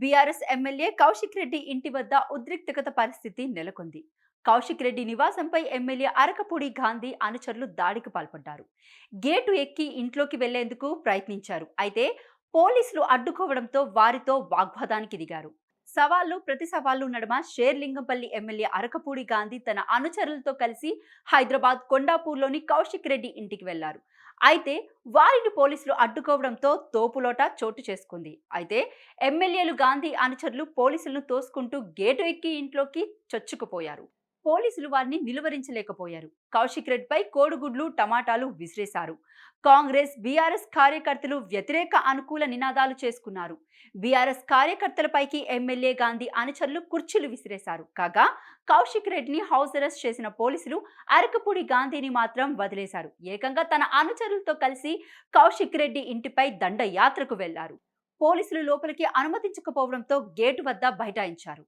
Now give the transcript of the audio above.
BRS MLA Kaushik Reddy ఇంటి వద్ద ఉద్రిక్తత పరిస్థితి నెలకొంది. కౌశిక్ రెడ్డి నివాసంపై ఎమ్మెల్యే అరకపూడి గాంధీ అనుచరులు దాడికి పాల్పడ్డారు. గేటు ఎక్కి ఇంట్లోకి వెళ్లేందుకు ప్రయత్నించారు. అయితే పోలీసులు అడ్డుకోవడంతో వారితో వాగ్వాదానికి దిగారు. సవాళ్లు ప్రతి సవాళ్లు నడుమ షేర్లింగంపల్లి ఎమ్మెల్యే అరకపూడి గాంధీ తన అనుచరులతో కలిసి హైదరాబాద్ కొండాపూర్లోని కౌశిక్ రెడ్డి ఇంటికి వెళ్లారు. అయితే వారిని పోలీసులు అడ్డుకోవడంతో తోపులోట చోటు చేసుకుంది. అయితే ఎమ్మెల్యేలు గాంధీ అనుచరులు పోలీసులను తోసుకుంటూ గేటు ఎక్కి ఇంట్లోకి చొచ్చుకుపోయారు. పోలీసులు వారిని నిలువరించలేకపోయారు. కౌశిక్ రెడ్డిపై కోడిగుడ్లు, టమాటాలు విసిరేశారు. కాంగ్రెస్, బీఆర్ఎస్ కార్యకర్తలు వ్యతిరేక అనుకూల నినాదాలు చేసుకున్నారు. బీఆర్ఎస్ కార్యకర్తలపైకి ఎమ్మెల్యే గాంధీ అనుచరులు కుర్చీలు విసిరేశారు. కాగా కౌశిక్ రెడ్డిని హౌస్ అరెస్ట్ చేసిన పోలీసులు అరకపూడి గాంధీని మాత్రం వదిలేశారు. ఏకంగా తన అనుచరులతో కలిసి కౌశిక్ రెడ్డి ఇంటిపై దండయాత్రకు వెళ్లారు. పోలీసులు లోపలికి అనుమతించకపోవడంతో గేటు వద్ద బైఠాయించారు.